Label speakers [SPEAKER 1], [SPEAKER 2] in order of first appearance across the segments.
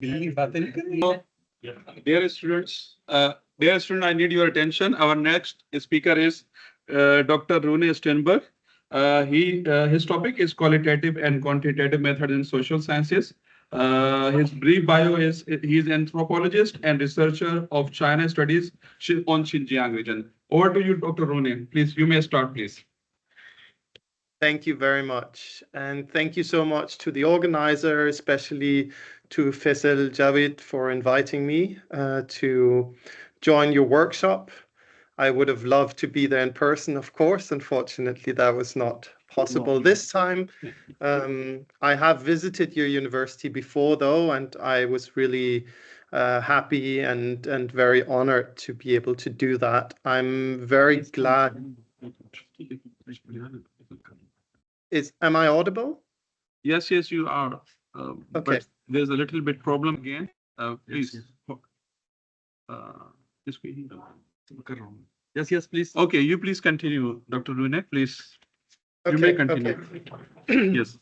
[SPEAKER 1] So, dear students, I need your attention. Our next speaker is Dr. Rune Steenberg. His topic is qualitative and quantitative methods in social sciences. His brief bio is he is anthropologist and researcher of China studies on Xinjiang region. Over to you, Dr. Rune. Please, you may start, please.
[SPEAKER 2] Thank you very much. And thank you so much to the organizer, especially to Faisal Javid for inviting me to join your workshop. I would have loved to be there in person, of course. Unfortunately, that was not possible this time. I have visited your university before, though, and I was really happy and very honored to be able to do that. I'm very glad. Am I audible?
[SPEAKER 1] Yes, you are.
[SPEAKER 2] Okay.
[SPEAKER 1] But there's a little bit problem again. Please. Yes, please. Okay, you please continue, Dr. Rune, please. You may continue.
[SPEAKER 2] Okay.
[SPEAKER 1] Yes.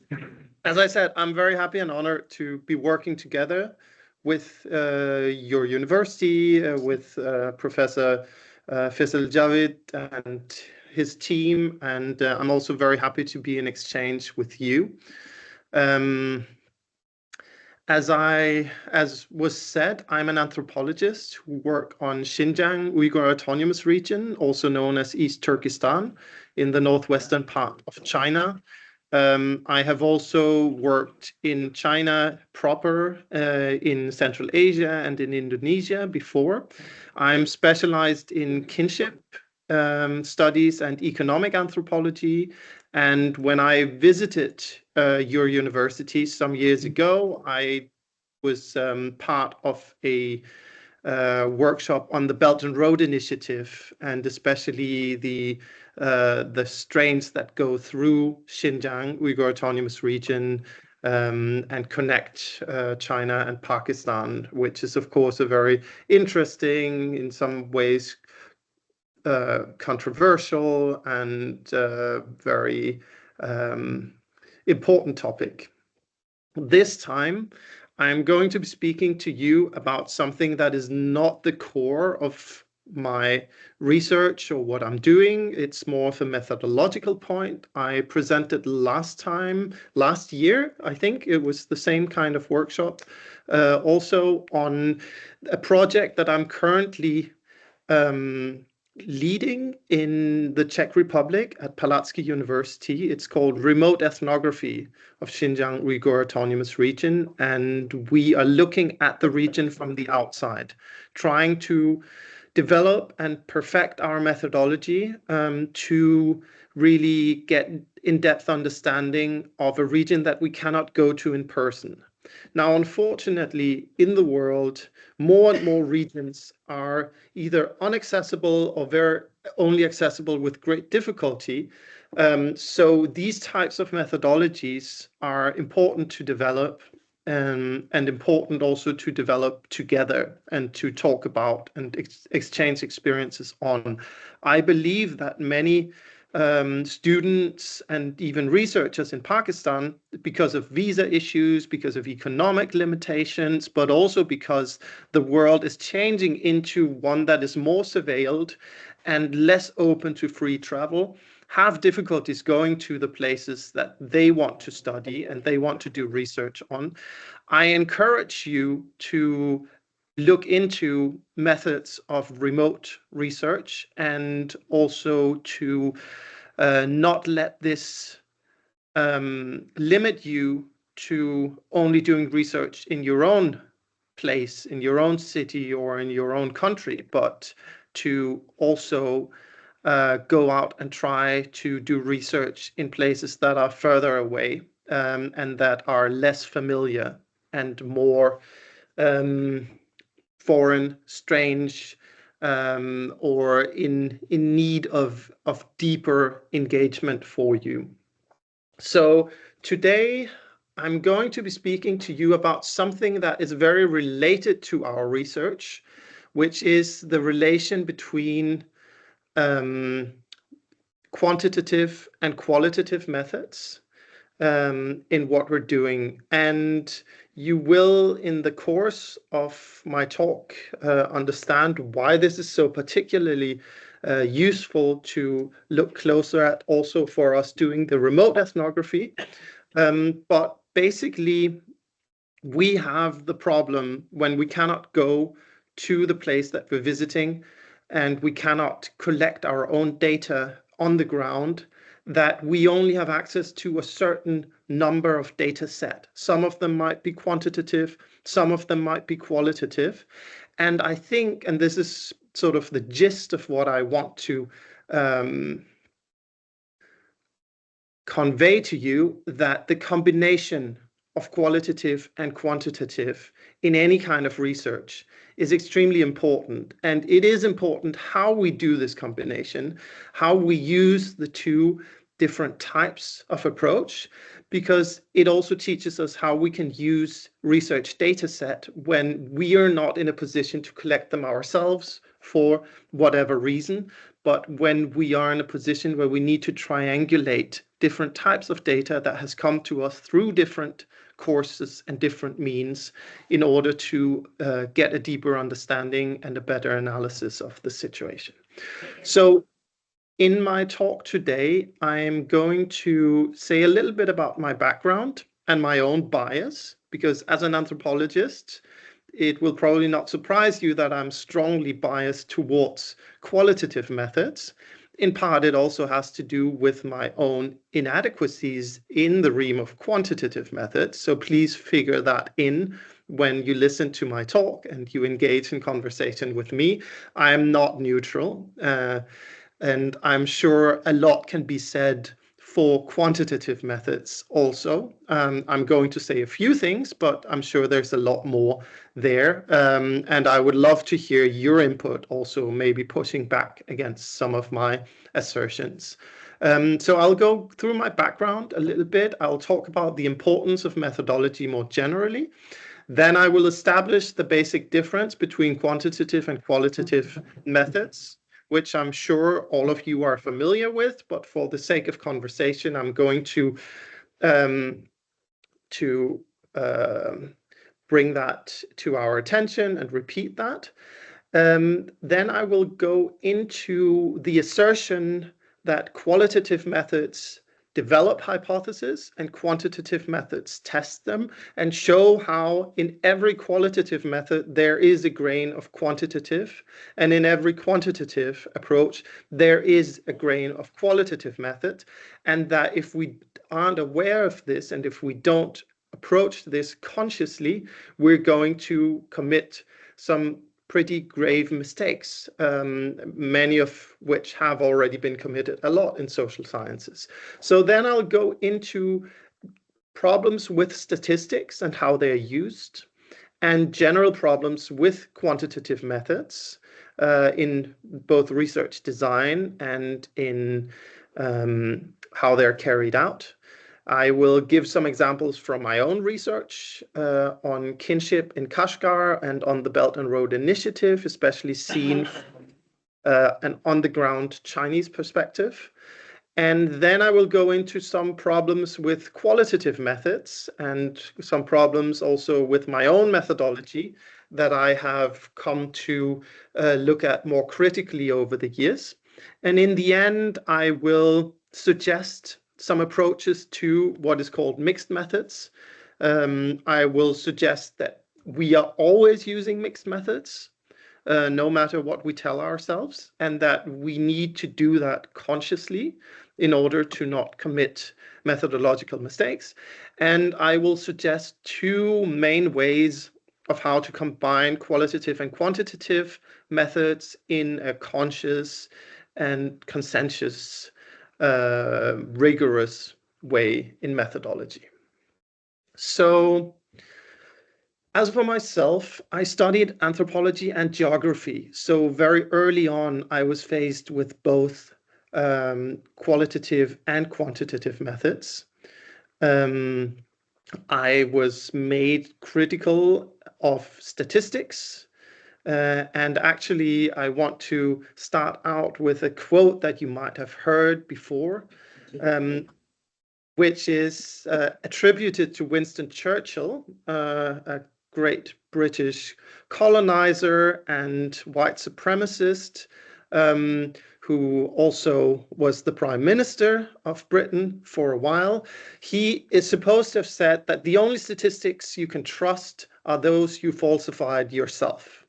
[SPEAKER 2] As I said, I'm very happy and honored to be working together with your university, with Professor Faisal Javid and his team, and I'm also very happy to be in exchange with you. As was said, I'm an anthropologist who work on Xinjiang Uyghur Autonomous Region, also known as East Turkestan, in the northwestern part of China. I have also worked in China proper, in Central Asia and in Indonesia before. I'm specialized in kinship studies and economic anthropology. And when I visited your university some years ago, I was part of a workshop on the Belt and Road Initiative, and especially the strains that go through Xinjiang Uyghur Autonomous Region and connect China and Pakistan, which is of course a very interesting, in some ways controversial and very important topic. This time, I'm going to be speaking to you about something that is not the core of my research or what I'm doing. It's more of a methodological point. I presented last year, I think it was the same kind of workshop, also on a project that I'm currently leading in the Czech Republic at Palacký University. It's called Remote Ethnography of Xinjiang Uyghur Autonomous Region, and we are looking at the region from the outside, trying to develop and perfect our methodology to really get in-depth understanding of a region that we cannot go to in person. Now, unfortunately, in the world, more and more regions are either inaccessible or only accessible with great difficulty. So these types of methodologies are important to develop and important also to develop together and to talk about and exchange experiences on. I believe that many students and even researchers in Pakistan, because of visa issues, because of economic limitations, but also because the world is changing into one that is more surveilled and less open to free travel, have difficulties going to the places that they want to study and they want to do research on. I encourage you to look into methods of remote research and also to not let this limit you to only doing research in your own place, in your own city or in your own country, but to also go out and try to do research in places that are further away and that are less familiar and more foreign, strange, or in need of deeper engagement for you. So today I'm going to be speaking to you about something that is very related to our research, which is the relation between quantitative and qualitative methods. in what we're doing. And you will, in the course of my talk, understand why this is so particularly useful to look closer at also for us doing the remote ethnography. But basically, we have the problem when we cannot go to the place that we're visiting and we cannot collect our own data on the ground, that we only have access to a certain number of data set. Some of them might be quantitative, some of them might be qualitative. And I think, and this is sort of the gist of what I want to convey to you, that the combination of qualitative and quantitative in any kind of research is extremely important. And it is important how we do this combination, how we use the two different types of approach, because it also teaches us how we can use research data set when we are not in a position to collect them ourselves for whatever reason, but when we are in a position where we need to triangulate different types of data that has come to us through different courses and different means in order to get a deeper understanding and a better analysis of the situation. So in my talk today, I'm going to say a little bit about my background and my own bias, because as an anthropologist, it will probably not surprise you that I'm strongly biased towards qualitative methods. In part, it also has to do with my own inadequacies in the realm of quantitative methods. So please figure that in when you listen to my talk and you engage in conversation with me. I am not neutral. And I'm sure a lot can be said for quantitative methods also. I'm going to say a few things, but I'm sure there's a lot more there. And I would love to hear your input also, maybe pushing back against some of my assertions. So I'll go through my background a little bit. I'll talk about the importance of methodology more generally. Then I will establish the basic difference between quantitative and qualitative methods, which I'm sure all of you are familiar with, but for the sake of conversation, I'm going to bring that to our attention and repeat that. Then I will go into the assertion that qualitative methods develop hypotheses and quantitative methods test them, and show how in every qualitative method there is a grain of quantitative, and in every quantitative approach there is a grain of qualitative method, and that if we aren't aware of this and if we don't approach this consciously, we're going to commit some pretty grave mistakes, many of which have already been committed a lot in social sciences. So then I'll go into problems with statistics and how they're used, and general problems with quantitative methods in both research design and in how they're carried out. I will give some examples from my own research on kinship in Kashgar and on the Belt and Road Initiative, especially seen an on-the-ground Chinese perspective. And then I will go into some problems with qualitative methods and some problems also with my own methodology that I have come to look at more critically over the years. And in the end, I will suggest some approaches to what is called mixed methods. I will suggest that we are always using mixed methods, no matter what we tell ourselves, and that we need to do that consciously in order to not commit methodological mistakes. And I will suggest two main ways of how to combine qualitative and quantitative methods in a conscious and conscientious rigorous way in methodology. So as for myself, I studied anthropology and geography. So very early on, I was faced with both qualitative and quantitative methods. I was made critical of statistics. And actually, I want to start out with a quote that you might have heard before. which is attributed to Winston Churchill, a great British colonizer and white supremacist, who also was the Prime Minister of Britain for a while. He is supposed to have said that the only statistics you can trust are those you falsified yourself.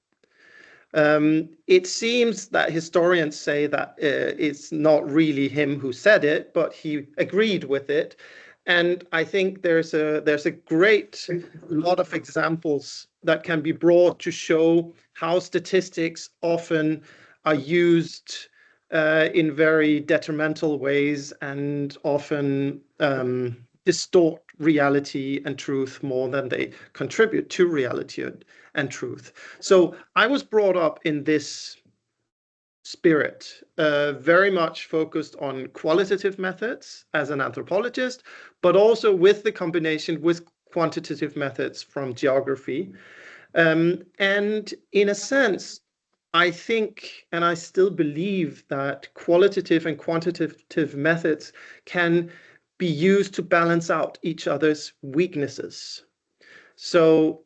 [SPEAKER 2] It seems that historians say that it's not really him who said it, but he agreed with it. And I think there's a great lot of examples that can be brought to show how statistics often are used in very detrimental ways and often distort reality and truth more than they contribute to reality and truth. So I was brought up in this spirit, very much focused on qualitative methods as an anthropologist, but also with the combination with quantitative methods from geography. And in a sense, I think, and I still believe that qualitative and quantitative methods can be used to balance out each other's weaknesses. So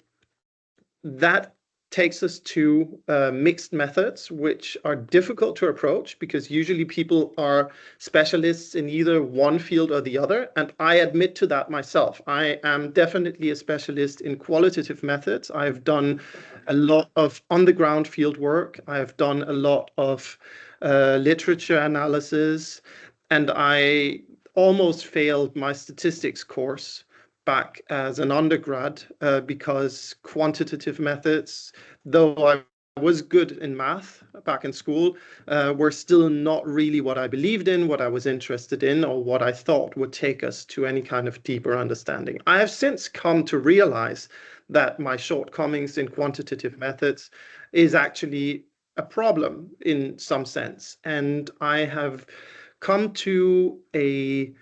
[SPEAKER 2] that takes us to mixed methods, which are difficult to approach because usually people are specialists in either one field or the other. And I admit to that myself. I am definitely a specialist in qualitative methods. I've done a lot of on-the-ground field work. I've done a lot of literature analysis, and I almost failed my statistics course back as an undergrad because quantitative methods, though I was good in math back in school, were still not really what I believed in, what I was interested in, or what I thought would take us to any kind of deeper understanding. I have since come to realize that my shortcomings in quantitative methods is actually a problem in some sense. And I have come to a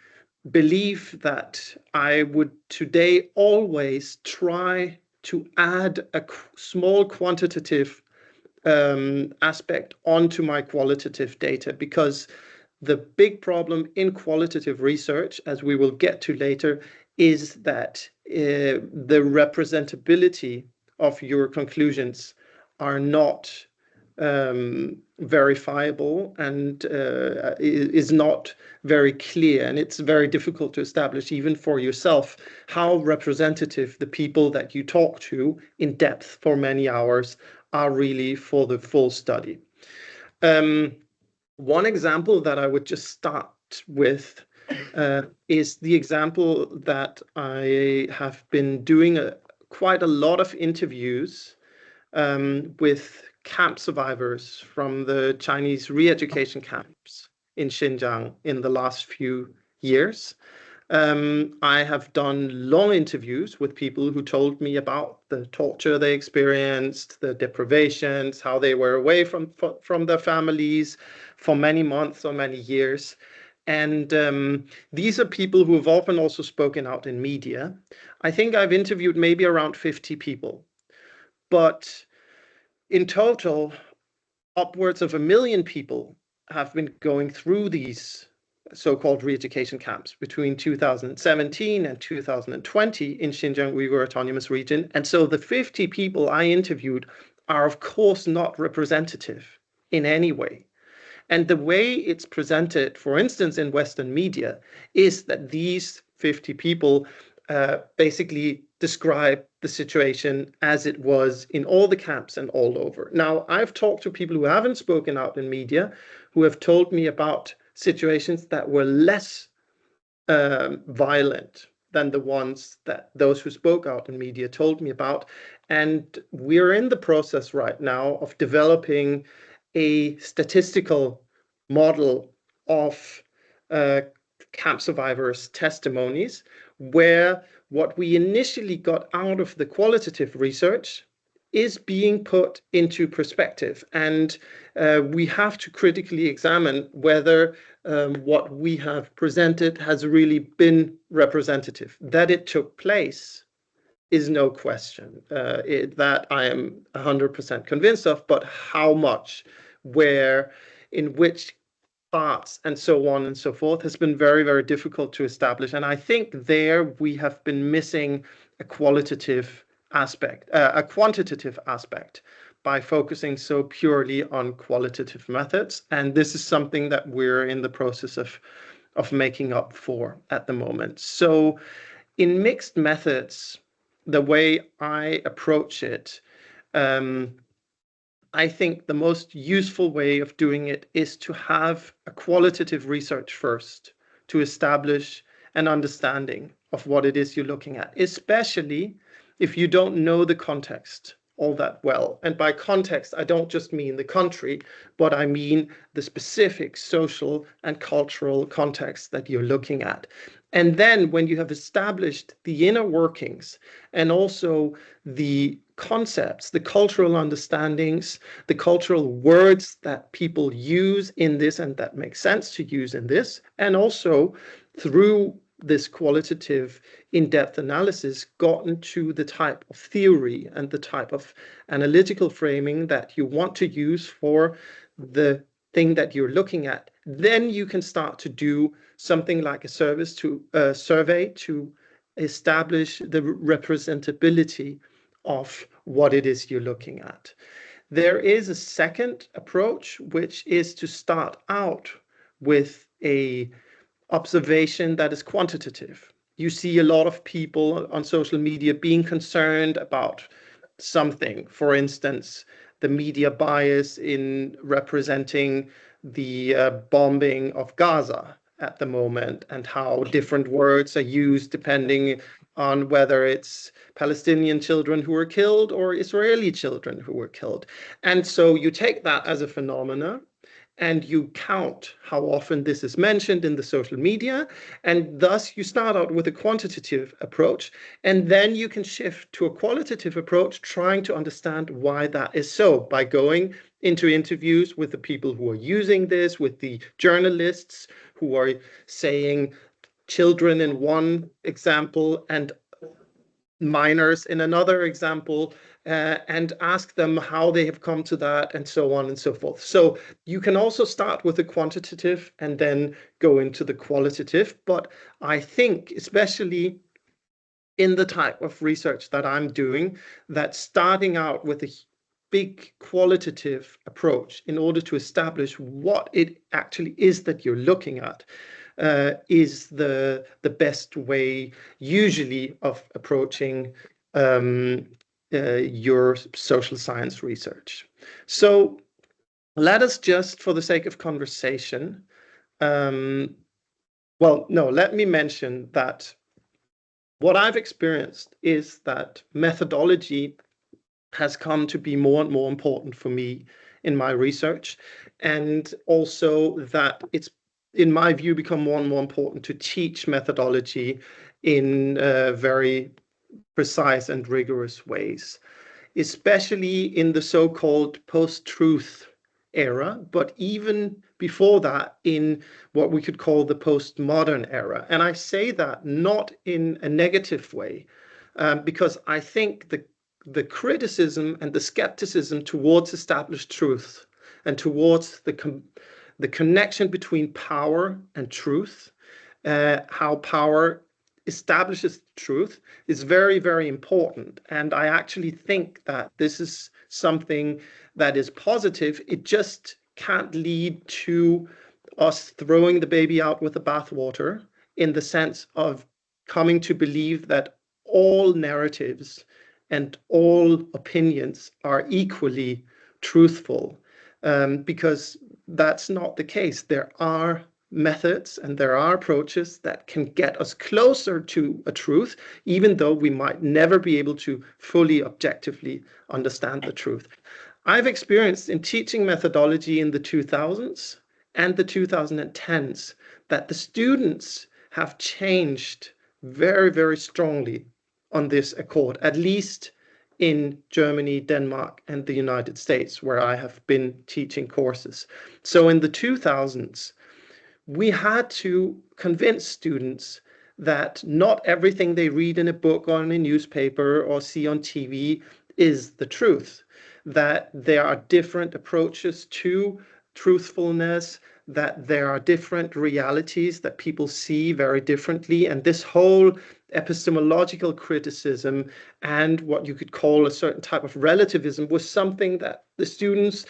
[SPEAKER 2] belief that I would today always try to add a small quantitative aspect onto my qualitative data, because the big problem in qualitative research, as we will get to later, is that the representability of your conclusions are not verifiable and is not very clear, and it's very difficult to establish even for yourself how representative the people that you talk to in depth for many hours are really for the full study. One example that I would just start with is the example that I have been doing quite a lot of interviews with camp survivors from the Chinese re-education camps in Xinjiang in the last few years. I have done long interviews with people who told me about the torture they experienced, the deprivations, how they were away from their families for many months or many years. And these are people who have often also spoken out in media. I think I've interviewed maybe around 50 people, but in total, upwards of 1 million people have been going through these so-called re-education camps between 2017 and 2020 in Xinjiang Uyghur Autonomous Region. And so the 50 people I interviewed are, of course, not representative in any way. And the way it's presented, for instance, in Western media, is that these 50 people basically describe the situation as it was in all the camps and all over. Now, I've talked to people who haven't spoken out in media, who have told me about situations that were less violent than the ones that those who spoke out in media told me about. And we're in the process right now of developing a statistical model of camp survivors' testimonies, where what we initially got out of the qualitative research is being put into perspective. And we have to critically examine whether what we have presented has really been representative. That it took place is no question. That I am 100% convinced of, but how much, where, in which parts and so on and so forth has been very, very difficult to establish. And I think there we have been missing a qualitative aspect, a quantitative aspect by focusing so purely on qualitative methods. And this is something that we're in the process of making up for at the moment. So in mixed methods, the way I approach it, I think the most useful way of doing it is to have a qualitative research first to establish an understanding of what it is you're looking at, especially if you don't know the context all that well. And by context, I don't just mean the country, but I mean the specific social and cultural context that you're looking at. And then when you have established the inner workings and also the concepts, the cultural understandings, the cultural words that people use in this and that make sense to use in this, and also through this qualitative in-depth analysis gotten to the type of theory and the type of analytical framing that you want to use for the thing that you're looking at, then you can start to do something like a survey to establish the representability of what it is you're looking at. There is a second approach, which is to start out with a observation that is quantitative. You see a lot of people on social media being concerned about something. For instance, the media bias in representing the bombing of Gaza at the moment and how different words are used depending on whether it's Palestinian children who were killed or Israeli children who were killed. And so you take that as a phenomena and you count how often this is mentioned in the social media, and thus you start out with a quantitative approach, and then you can shift to a qualitative approach, trying to understand why that is so by going into interviews with the people who are using this, with the journalists who are saying children in one example and minors in another example, and ask them how they have come to that, and so on and so forth. So you can also start with the quantitative and then go into the qualitative. But I think, especially in the type of research that I'm doing, that starting out with a big qualitative approach in order to establish what it actually is that you're looking at is the best way usually of approaching your social science research. So let us just, for the sake of conversation, let me mention that what I've experienced is that methodology has come to be more and more important for me in my research, and also that it's, in my view, become more and more important to teach methodology in very precise and rigorous ways, especially in the so-called post-truth era, but even before that in what we could call the postmodern era. And I say that not in a negative way, because I think the criticism and the skepticism towards established truth and towards the connection between power and truth, how power establishes truth, is very, very important. And I actually think that this is something that is positive. It just can't lead to us throwing the baby out with the bathwater, in the sense of coming to believe that all narratives and all opinions are equally truthful, because that's not the case. There are methods and there are approaches that can get us closer to a truth, even though we might never be able to fully objectively understand the truth. I've experienced in teaching methodology in the 2000s and the 2010s that the students have changed very, very strongly on this accord, at least in Germany, Denmark, and the United States, where I have been teaching courses. So in the 2000s, we had to convince students that not everything they read in a book or in a newspaper or see on TV is the truth, that there are different approaches to truthfulness, that there are different realities that people see very differently. And this whole epistemological criticism and what you could call a certain type of relativism was something that the students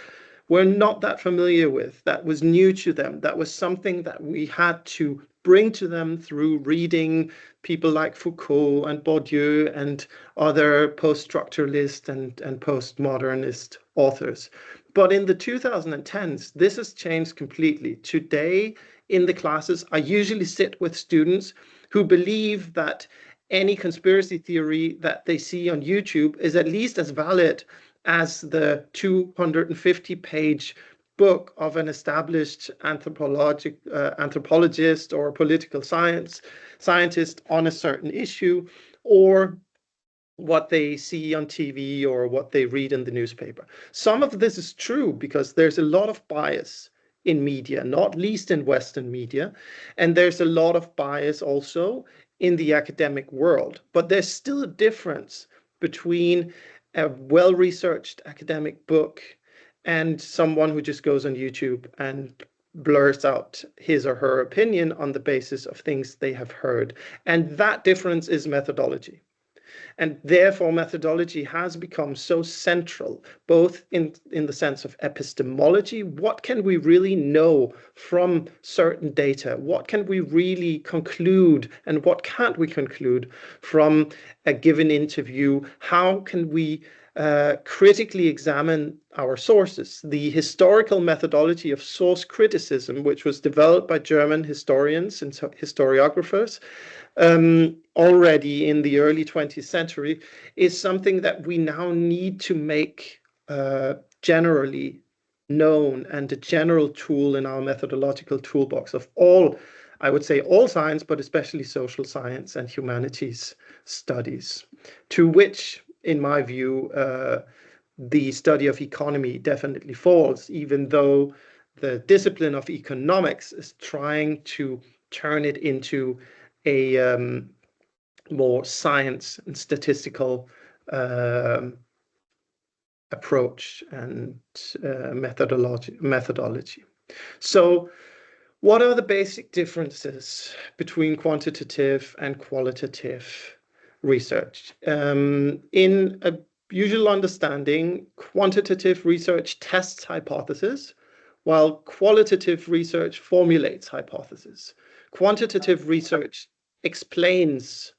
[SPEAKER 2] were not that familiar with. That was new to them. That was something that we had to bring to them through reading people like Foucault and Bourdieu and other post-structuralist and postmodernist authors. But in the 2010s, this has changed completely. Today, in the classes, I usually sit with students who believe that any conspiracy theory that they see on YouTube is at least as valid as the 250-page book of an established anthropologist or political scientist on a certain issue, or what they see on TV or what they read in the newspaper. Some of this is true because there's a lot of bias in media, not least in Western media, and there's a lot of bias also in the academic world. But there's still a difference between a well-researched academic book and someone who just goes on YouTube and blurs out his or her opinion on the basis of things they have heard. And that difference is methodology. And therefore, methodology has become so central, both in the sense of epistemology. What can we really know from certain data? What can we really conclude and what can't we conclude from a given interview? How can we critically examine our sources? The historical methodology of source criticism, which was developed by German historians and historiographers already in the early 20th century, is something that we now need to make generally known and a general tool in our methodological toolbox of all, I would say all science, but especially social science and humanities studies, to which, in my view, the study of economy definitely falls, even though the discipline of economics is trying to turn it into a more science and statistical approach and methodology. So what are the basic differences between quantitative and qualitative research? In a usual understanding, quantitative research tests hypotheses, while qualitative research formulates hypotheses. Quantitative research explains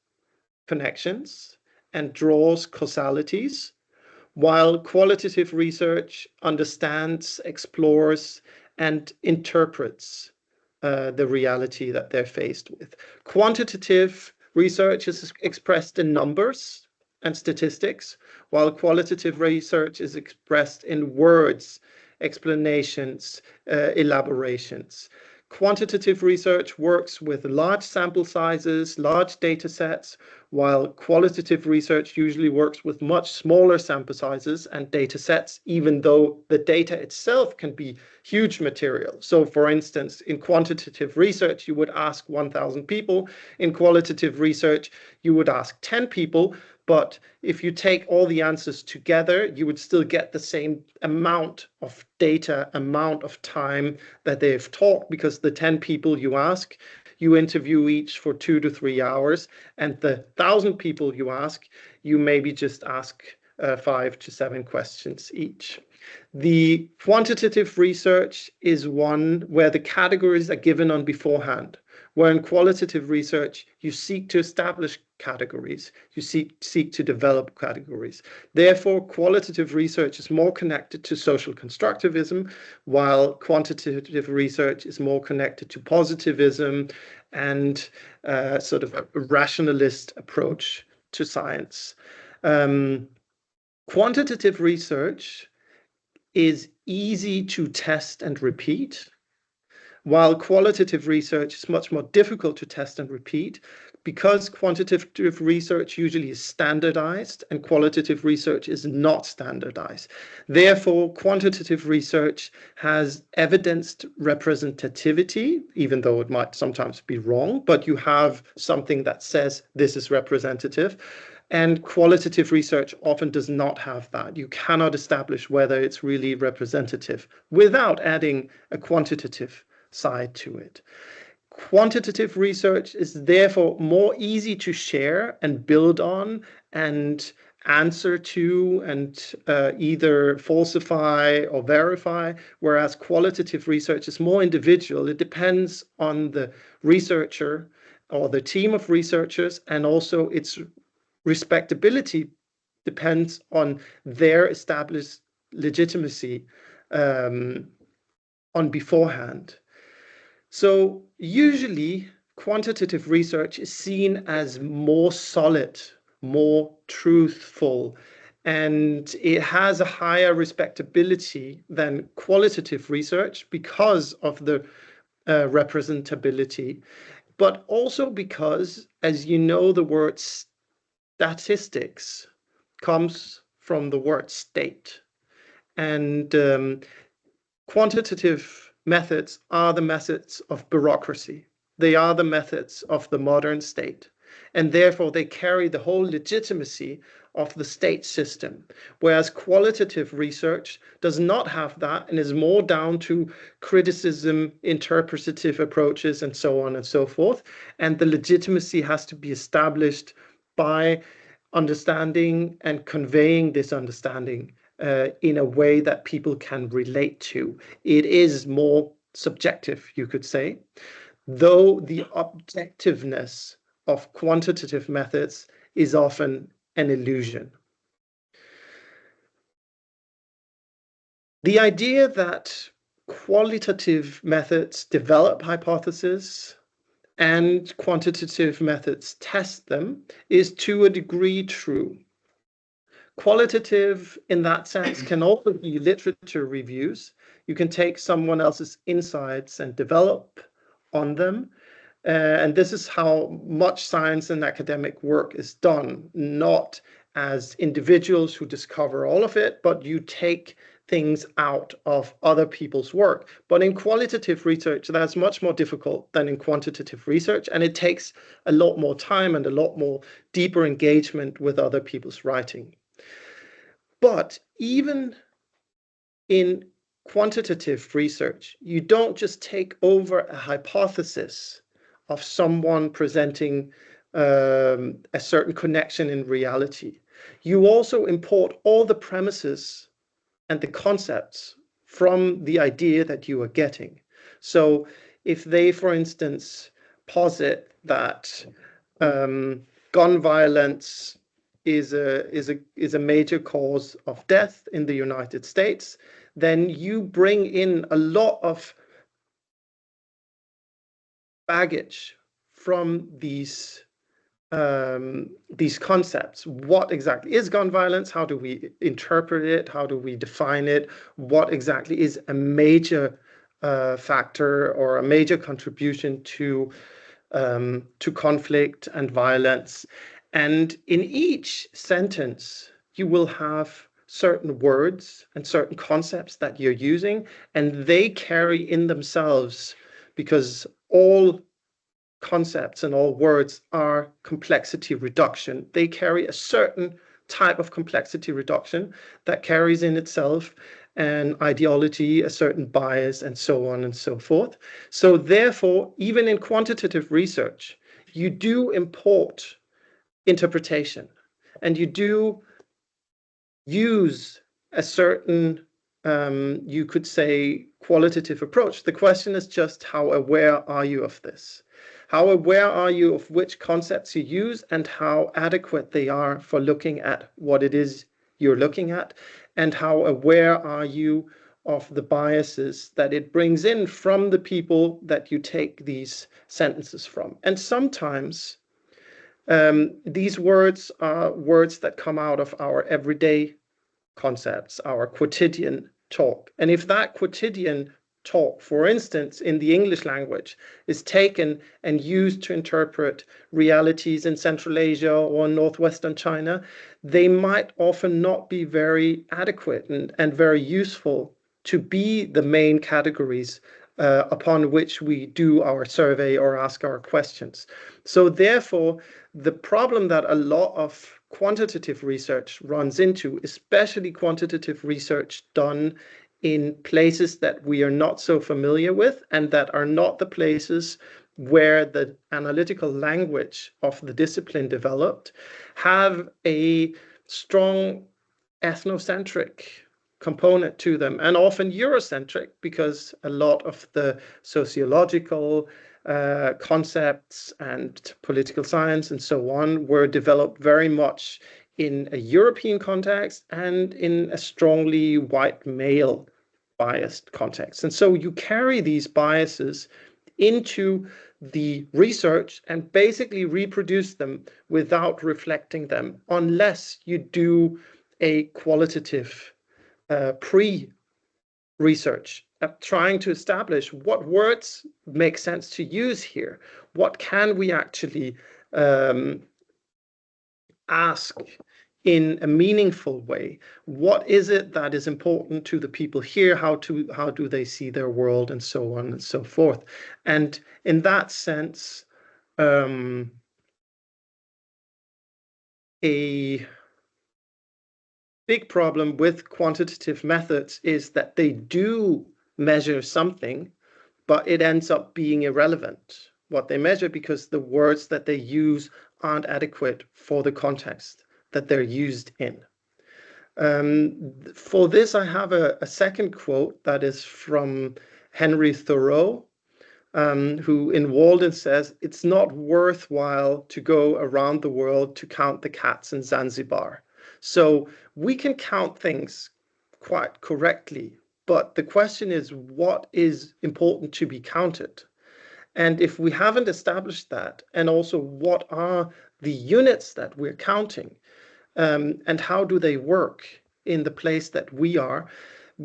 [SPEAKER 2] connections and draws causalities, while qualitative research understands, explores, and interprets the reality that they're faced with. Quantitative research is expressed in numbers and statistics, while qualitative research is expressed in words, explanations, elaborations. Quantitative research works with large sample sizes, large data sets, while qualitative research usually works with much smaller sample sizes and data sets, even though the data itself can be huge material. So for instance, in quantitative research, you would ask 1,000 people. In qualitative research, you would ask 10 people. But if you take all the answers together, you would still get the same amount of data, amount of time that they've talked, because the 10 people you ask, you interview each for 2 to 3 hours, and the 1,000 people you ask, you maybe just ask 5 to 7 questions each. The quantitative research is one where the categories are given on beforehand, where in qualitative research, you seek to establish categories, you seek to develop categories. Therefore, qualitative research is more connected to social constructivism, while quantitative research is more connected to positivism and sort of a rationalist approach to science. Quantitative research is easy to test and repeat, while qualitative research is much more difficult to test and repeat, because quantitative research usually is standardized and qualitative research is not standardized. Therefore, quantitative research has evidenced representativity, even though it might sometimes be wrong, but you have something that says this is representative. And qualitative research often does not have that. You cannot establish whether it's really representative without adding a quantitative side to it. Quantitative research is therefore more easy to share and build on and answer to and either falsify or verify, whereas qualitative research is more individual. It depends on the researcher or the team of researchers, and also its respectability depends on their established legitimacy on beforehand. So usually quantitative research is seen as more solid, more truthful, and it has a higher respectability than qualitative research because of the representability, but also because, as you know, the word statistics comes from the word state. And quantitative methods are the methods of bureaucracy. They are the methods of the modern state. And therefore, they carry the whole legitimacy of the state system. Whereas qualitative research does not have that and is more down to criticism, interpretative approaches, and so on and so forth. And the legitimacy has to be established by understanding and conveying this understanding in a way that people can relate to. It is more subjective, you could say, though the objectiveness of quantitative methods is often an illusion. The idea that qualitative methods develop hypotheses and quantitative methods test them is to a degree true. Qualitative, in that sense, can also be literature reviews. You can take someone else's insights and develop on them. And this is how much science and academic work is done, not as individuals who discover all of it, but you take things out of other people's work. But in qualitative research, that's much more difficult than in quantitative research, and it takes a lot more time and a lot more deeper engagement with other people's writing. But even in quantitative research, you don't just take over a hypothesis of someone presenting a certain connection in reality. You also import all the premises and the concepts from the idea that you are getting. So if they, for instance, posit that gun violence is a major cause of death in the United States, then you bring in a lot of baggage from these concepts. What exactly is gun violence? How do we interpret it? How do we define it? What exactly is a major factor or a major contribution to conflict and violence? And in each sentence, you will have certain words and certain concepts that you're using, and they carry in themselves, because all concepts and all words are complexity reduction. They carry a certain type of complexity reduction that carries in itself an ideology, a certain bias, and so on and so forth. So therefore, even in quantitative research, you do import interpretation, and you do use a certain, you could say, qualitative approach. The question is just how aware are you of this? How aware are you of which concepts you use and how adequate they are for looking at what it is you're looking at? And how aware are you of the biases that it brings in from the people that you take these sentences from? And sometimes these words are words that come out of our everyday concepts, our quotidian talk. And if that quotidian talk, for instance, in the English language, is taken and used to interpret realities in Central Asia or Northwestern China, they might often not be very adequate and very useful to be the main categories upon which we do our survey or ask our questions. So therefore, the problem that a lot of quantitative research runs into, especially quantitative research done in places that we are not so familiar with and that are not the places where the analytical language of the discipline developed, have a strong ethnocentric component to them, and often Eurocentric, because a lot of the sociological concepts and political science and so on were developed very much in a European context and in a strongly white male biased context. And so you carry these biases into the research and basically reproduce them without reflecting them, unless you do a qualitative pre-research, trying to establish what words make sense to use here. What can we actually ask in a meaningful way? What is it that is important to the people here? How do they see their world, and so on and so forth? And in that sense, a big problem with quantitative methods is that they do measure something, but it ends up being irrelevant what they measure, because the words that they use aren't adequate for the context that they're used in. For this, I have a second quote that is from Henry Thoreau, who in Walden says, "It's not worthwhile to go around the world to count the cats in Zanzibar." So we can count things quite correctly, but the question is, what is important to be counted? And if we haven't established that, and also what are the units that we're counting, and how do they work in the place that we are,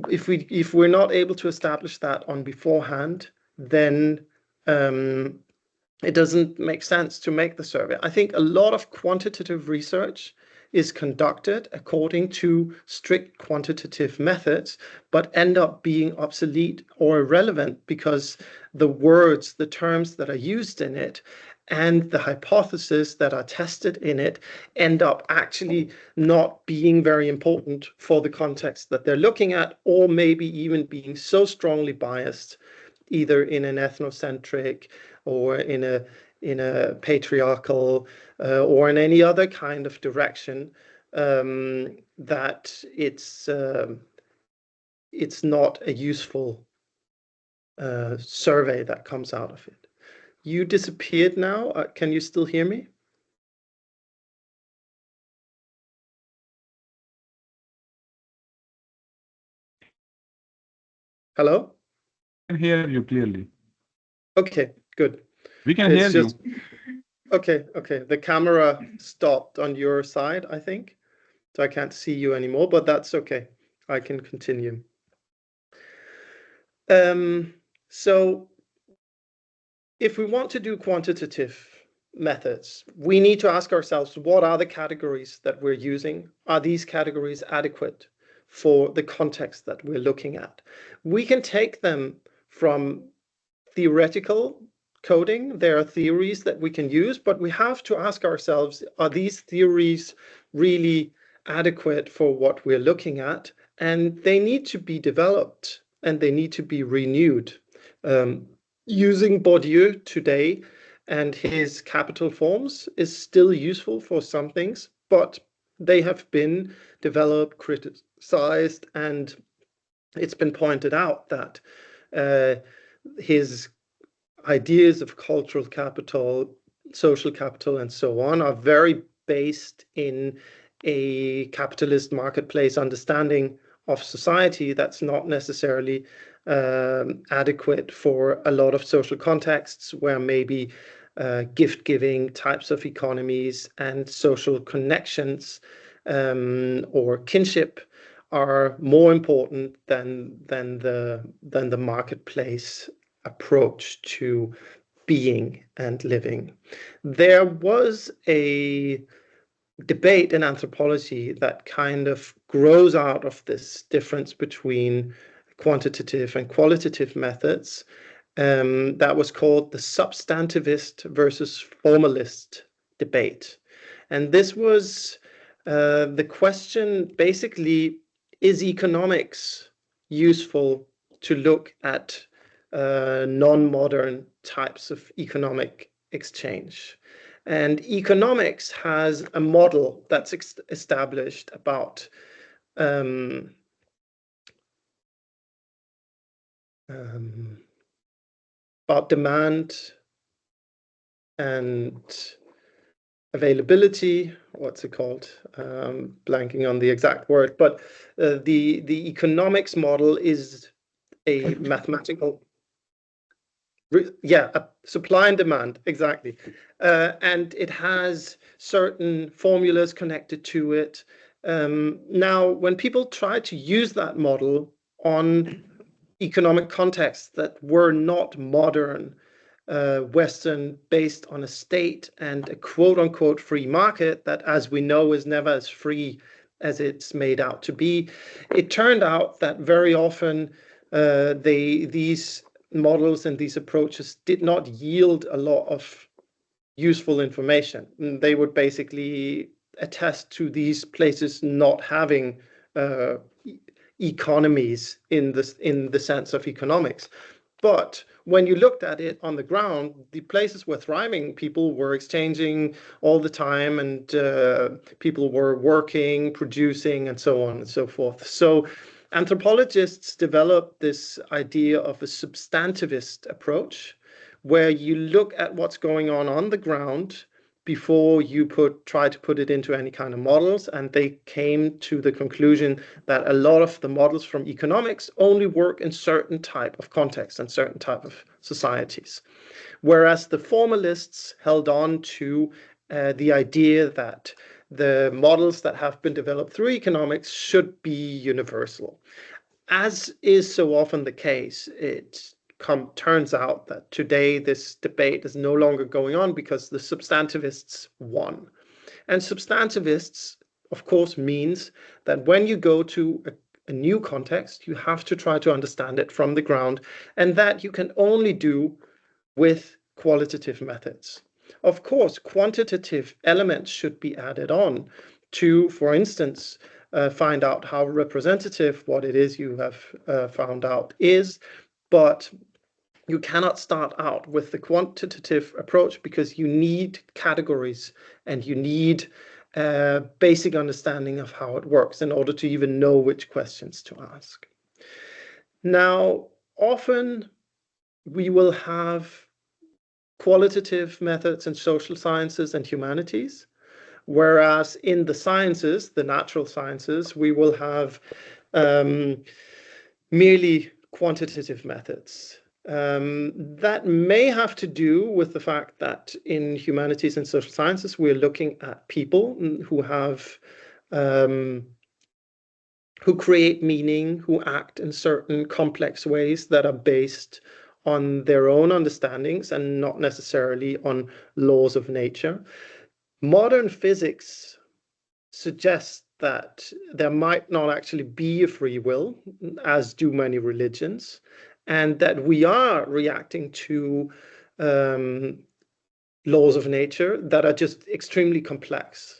[SPEAKER 2] if we're not able to establish that on beforehand, then it doesn't make sense to make the survey. I think a lot of quantitative research is conducted according to strict quantitative methods, but end up being obsolete or irrelevant because the words, the terms that are used in it, and the hypotheses that are tested in it end up actually not being very important for the context that they're looking at, or maybe even being so strongly biased, either in an ethnocentric or in a patriarchal or in any other kind of direction, that it's not a useful survey that comes out of it. You disappeared now. Can you still hear me? Hello?
[SPEAKER 3] I can hear you clearly.
[SPEAKER 2] Okay, good.
[SPEAKER 3] We can hear you.
[SPEAKER 2] Okay. The camera stopped on your side, I think. So I can't see you anymore, but that's okay. I can continue. So if we want to do quantitative methods, we need to ask ourselves, what are the categories that we're using? Are these categories adequate for the context that we're looking at? We can take them from theoretical coding. There are theories that we can use, but we have to ask ourselves, are these theories really adequate for what we're looking at? And they need to be developed and they need to be renewed. Using Bourdieu today and his capital forms is still useful for some things, but they have been developed, criticized, and it's been pointed out that his ideas of cultural capital, social capital, and so on are very based in a capitalist marketplace understanding of society that's not necessarily adequate for a lot of social contexts where maybe gift-giving types of economies and social connections or kinship are more important than the marketplace approach to being and living. There was a debate in anthropology that kind of grows out of this difference between quantitative and qualitative methods, that was called the substantivist versus formalist debate. And this was the question, basically, is economics useful to look at non-modern types of economic exchange. And economics has a model that's established about demand and availability. What's it called? Blanking on the exact word, but the economics model is a mathematical, supply and demand, exactly. And it has certain formulas connected to it. Now, when people try to use that model on economic contexts that were not modern, Western, based on a state and a quote-unquote free market that, as we know, is never as free as it's made out to be, it turned out that very often these models and these approaches did not yield a lot of useful information. They would basically attest to these places not having economies in the sense of economics. But when you looked at it on the ground, the places were thriving. People were exchanging all the time, and people were working, producing, and so on and so forth. So anthropologists developed this idea of a substantivist approach, where you look at what's going on the ground before you try to put it into any kind of models. And they came to the conclusion that a lot of the models from economics only work in certain type of contexts and certain type of societies. Whereas the formalists held on to the idea that the models that have been developed through economics should be universal. As is so often the case, it turns out that today this debate is no longer going on because the substantivists won. And substantivists, of course, means that when you go to a new context, you have to try to understand it from the ground, and that you can only do with qualitative methods. Of course, quantitative elements should be added on to, for instance, find out how representative what it is you have found out is, but you cannot start out with the quantitative approach because you need categories and you need a basic understanding of how it works in order to even know which questions to ask. Now, often we will have qualitative methods in social sciences and humanities, whereas in the sciences, the natural sciences, we will have merely quantitative methods. That may have to do with the fact that in humanities and social sciences, we're looking at people who have who create meaning, who act in certain complex ways that are based on their own understandings and not necessarily on laws of nature. Modern physics suggests that there might not actually be a free will, as do many religions, and that we are reacting to laws of nature that are just extremely complex.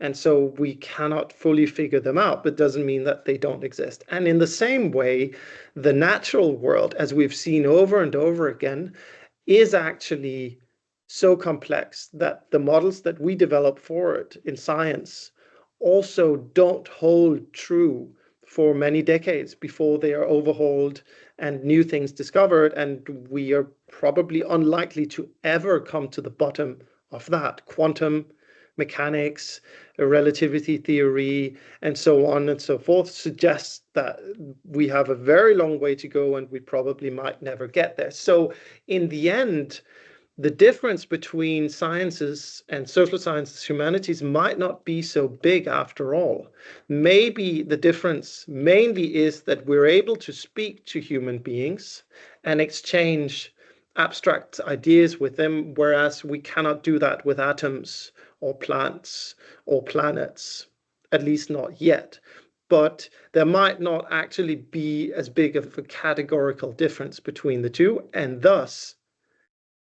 [SPEAKER 2] And so we cannot fully figure them out, but doesn't mean that they don't exist. And in the same way, the natural world, as we've seen over and over again, is actually so complex that the models that we develop for it in science also don't hold true for many decades before they are overhauled and new things discovered. And we are probably unlikely to ever come to the bottom of that. Quantum mechanics, relativity theory, and so on and so forth suggests that we have a very long way to go and we probably might never get there. So in the end, the difference between sciences and social sciences, humanities might not be so big after all. Maybe the difference mainly is that we're able to speak to human beings and exchange abstract ideas with them, whereas we cannot do that with atoms or plants or planets, at least not yet. But there might not actually be as big of a categorical difference between the two, and thus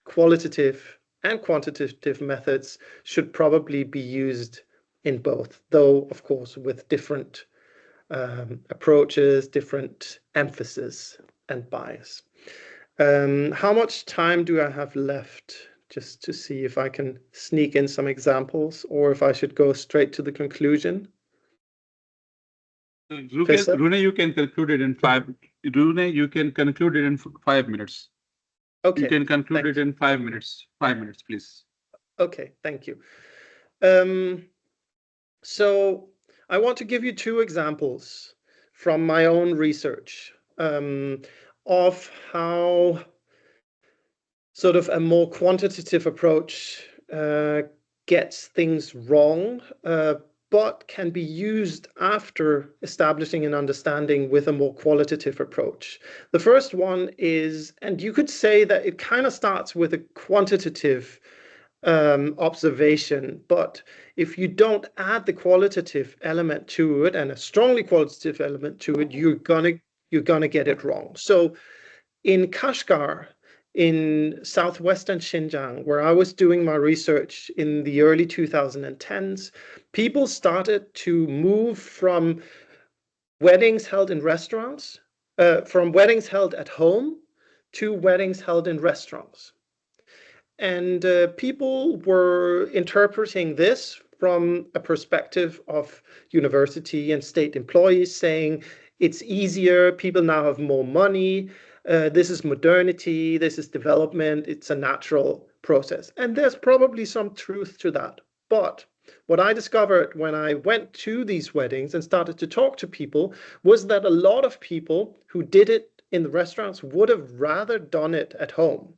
[SPEAKER 2] qualitative and quantitative methods should probably be used in both, though, of course, with different approaches, different emphasis and bias. How much time do I have left? Just to see if I can sneak in some examples or if I should go straight to the conclusion.
[SPEAKER 1] Rune, you can conclude it in 5 minutes.
[SPEAKER 2] Okay.
[SPEAKER 1] You can conclude it in 5 minutes. 5 minutes, please.
[SPEAKER 2] Okay, thank you. So I want to give you two examples from my own research of how sort of a more quantitative approach gets things wrong, but can be used after establishing an understanding with a more qualitative approach. The first one is, and you could say that it kind of starts with a quantitative observation, but if you don't add the qualitative element to it and a strongly qualitative element to it, you're gonna get it wrong. So in Kashgar, in southwestern Xinjiang, where I was doing my research in the early 2010s, people started to move from weddings held in restaurants, from weddings held at home to weddings held in restaurants. And people were interpreting this from a perspective of university and state employees, saying it's easier, people now have more money, this is modernity, this is development, it's a natural process. And there's probably some truth to that. But what I discovered when I went to these weddings and started to talk to people was that a lot of people who did it in the restaurants would have rather done it at home.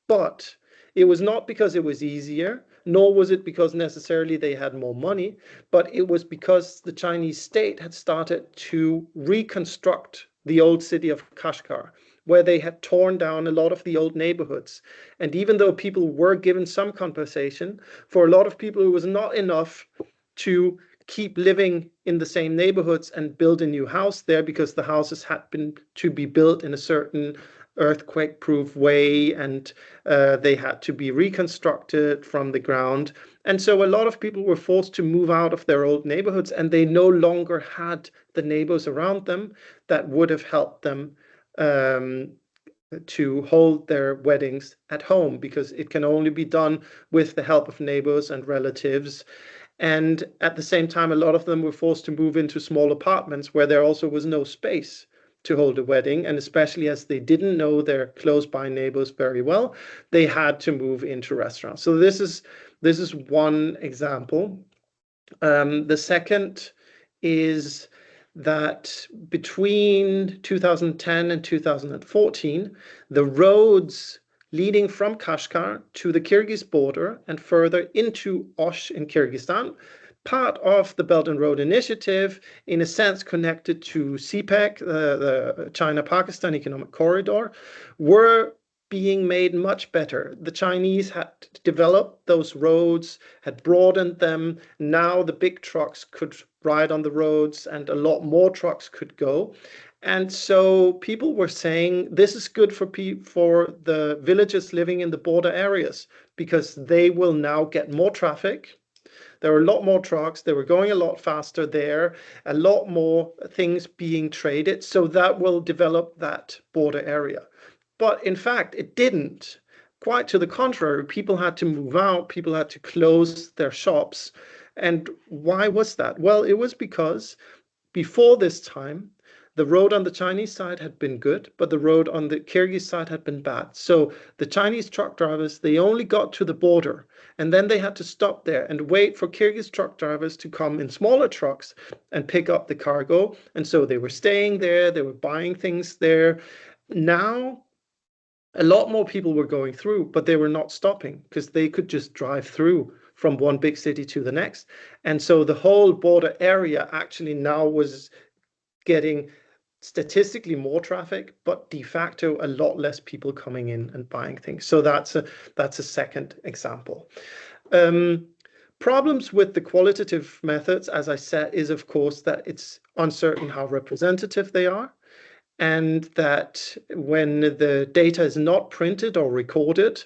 [SPEAKER 2] But it was not because it was easier, nor was it because necessarily they had more money, but it was because the Chinese state had started to reconstruct the old city of Kashgar, where they had torn down a lot of the old neighborhoods. And even though people were given some compensation, for a lot of people it was not enough to keep living in the same neighborhoods and build a new house there, because the houses had been to be built in a certain earthquake-proof way, and they had to be reconstructed from the ground. And so a lot of people were forced to move out of their old neighborhoods, and they no longer had the neighbors around them that would have helped them to hold their weddings at home, because it can only be done with the help of neighbors and relatives. And at the same time, a lot of them were forced to move into small apartments where there also was no space to hold a wedding, and especially as they didn't know their close-by neighbors very well, they had to move into restaurants. So this is one example. The second is that between 2010 and 2014, the roads leading from Kashgar to the Kyrgyz border and further into Osh in Kyrgyzstan, part of the Belt and Road Initiative, in a sense connected to CPEC, the China-Pakistan Economic Corridor, were being made much better. The Chinese had developed those roads, had broadened them. Now the big trucks could ride on the roads and a lot more trucks could go. And so people were saying this is good for the villagers living in the border areas, because they will now get more traffic. There were a lot more trucks, they were going a lot faster there, a lot more things being traded, so that will develop that border area. But in fact, it didn't. Quite to the contrary, people had to move out, people had to close their shops. And why was that? Well, it was because before this time, the road on the Chinese side had been good, but the road on the Kyrgyz side had been bad. So the Chinese truck drivers, they only got to the border, and then they had to stop there and wait for Kyrgyz truck drivers to come in smaller trucks and pick up the cargo. And so they were staying there, they were buying things there. Now, a lot more people were going through, but they were not stopping because they could just drive through from one big city to the next. And so the whole border area actually now was getting statistically more traffic, but de facto a lot less people coming in and buying things. So that's a second example. Problems with the qualitative methods, as I said, is of course that it's uncertain how representative they are, and that when the data is not printed or recorded,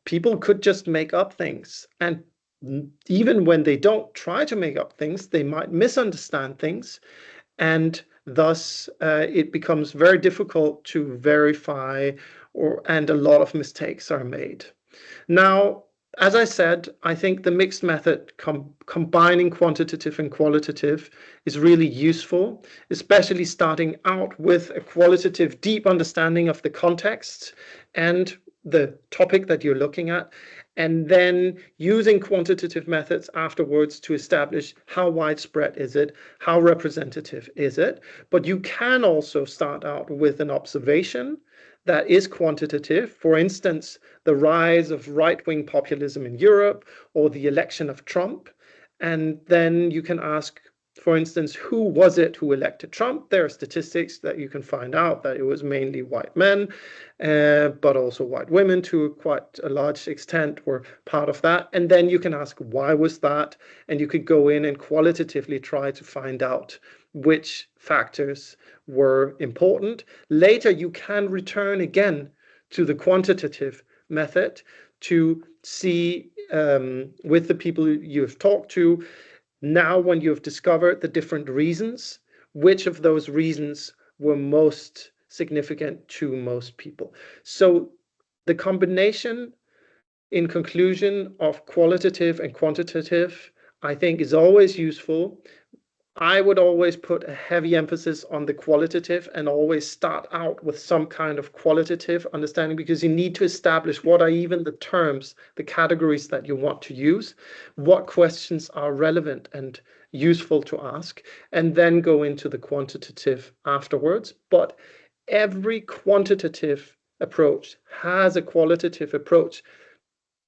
[SPEAKER 2] people could just make up things. And even when they don't try to make up things, they might misunderstand things. and thus it becomes very difficult to verify, and a lot of mistakes are made. Now, as I said, I think the mixed method combining quantitative and qualitative is really useful, especially starting out with a qualitative deep understanding of the context and the topic that you're looking at, and then using quantitative methods afterwards to establish how widespread is it, how representative is it. But you can also start out with an observation that is quantitative. For instance, the rise of right-wing populism in Europe or the election of Trump. And then you can ask, for instance, who was it who elected Trump? There are statistics that you can find out that it was mainly white men, but also white women to quite a large extent were part of that. And then you can ask, why was that? And you could go in and qualitatively try to find out which factors were important. Later, you can return again to the quantitative method to see with the people you've talked to, now when you've discovered the different reasons, which of those reasons were most significant to most people. So the combination, in conclusion, of qualitative and quantitative, I think is always useful. I would always put a heavy emphasis on the qualitative and always start out with some kind of qualitative understanding, because you need to establish what are even the terms, the categories that you want to use, what questions are relevant and useful to ask, and then go into the quantitative afterwards. But every quantitative approach has a qualitative approach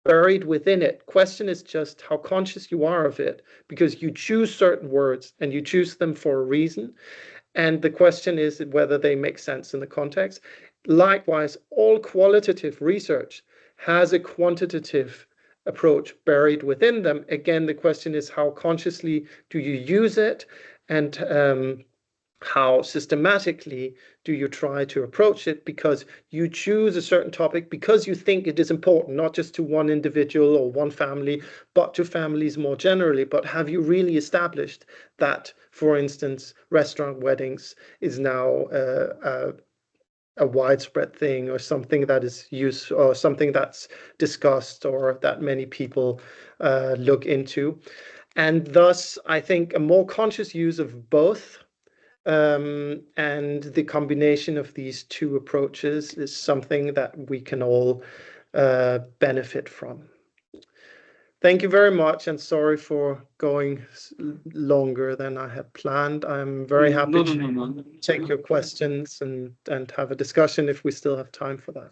[SPEAKER 2] buried within it. Question is just how conscious you are of it, because you choose certain words and you choose them for a reason. And the question is whether they make sense in the context. Likewise, all qualitative research has a quantitative approach buried within them. Again, the question is how consciously do you use it, and how systematically do you try to approach it, because you choose a certain topic because you think it is important, not just to one individual or one family, but to families more generally. But have you really established that, for instance, restaurant weddings is now a widespread thing, or something that is used, or something that's discussed, or that many people look into? And thus, I think a more conscious use of both, and the combination of these two approaches is something that we can all benefit from. Thank you very much, and sorry for going longer than I had planned. I'm very happy to take your questions and have a discussion if we still have time for that.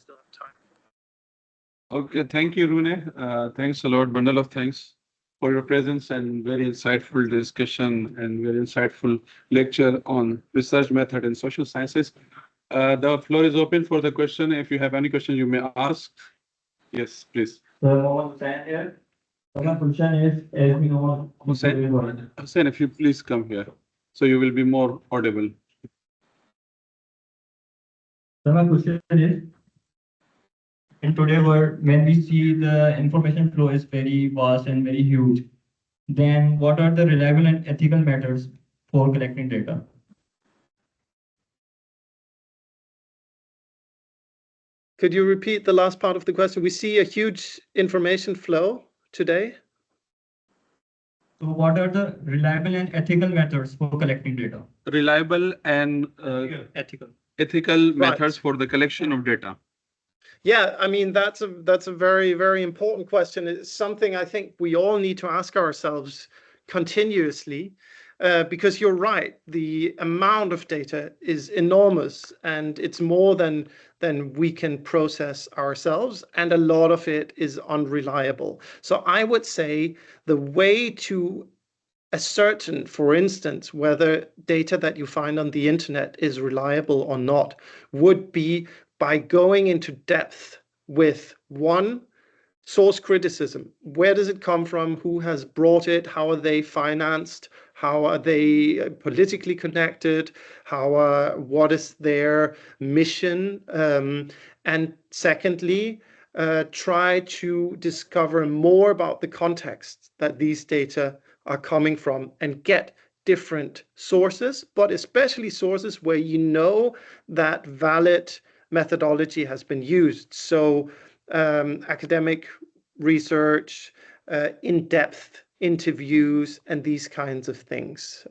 [SPEAKER 1] Okay, thank you, Rune. Thanks a lot, bundle of thanks for your presence and very insightful discussion and very insightful lecture on research method in social sciences. The floor is open for the question. If you have any question, you may ask. Yes, please.
[SPEAKER 4] Hussein here. So my question is, as we know,
[SPEAKER 1] Hussein, if you please come here, so you will be more audible.
[SPEAKER 4] So my question is, in today's world, when we see the information flow is very vast and very huge, then what are the reliable and ethical methods for collecting data?
[SPEAKER 2] Could you repeat the last part of the question? We see a huge information flow today.
[SPEAKER 4] So what are the reliable and ethical methods for collecting data?
[SPEAKER 1] Reliable and ethical methods for the collection of data.
[SPEAKER 2] Yeah, I mean, that's a very, very important question. It's something I think we all need to ask ourselves continuously, because you're right, the amount of data is enormous, and it's more than we can process ourselves, and a lot of it is unreliable. So I would say the way to ascertain, for instance, whether data that you find on the internet is reliable or not would be by going into depth with one, source criticism. Where does it come from? Who has brought it? How are they financed? How are they politically connected? What is their mission? And secondly, try to discover more about the context that these data are coming from, and get different sources, but especially sources where you know that valid methodology has been used. So academic research, in-depth interviews, and these kinds of things.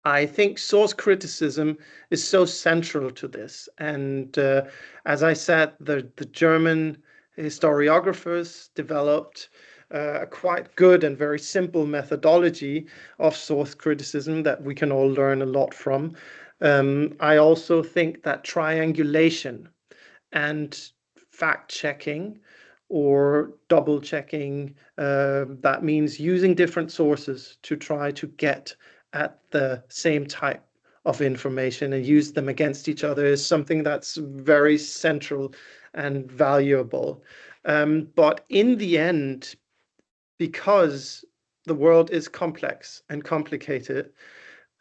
[SPEAKER 2] I think source criticism is so central to this. And as I said, the German historiographers developed a quite good and very simple methodology of source criticism that we can all learn a lot from. I also think that triangulation and fact-checking or double-checking, that means using different sources to try to get at the same type of information and use them against each other, is something that's very central and valuable. But in the end, because the world is complex and complicated,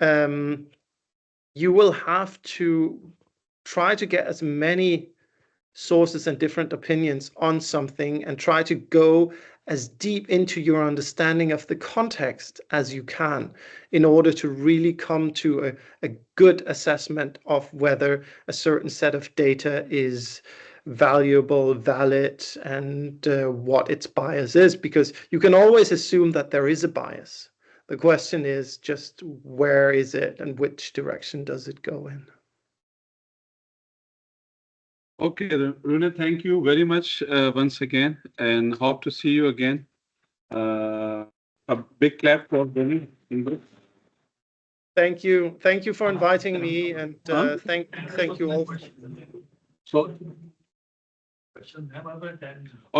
[SPEAKER 2] you will have to try to get as many sources and different opinions on something and try to go as deep into your understanding of the context as you can in order to really come to a good assessment of whether a certain set of data is valuable, valid, and what its bias is, because you can always assume that there is a bias. The question is just where is it and which direction does it go in?
[SPEAKER 1] Okay, Rune, thank you very much once again, and hope to see you again. A big clap for Rune.
[SPEAKER 2] Thank you. Thank you for inviting me, and thank you all.
[SPEAKER 1] So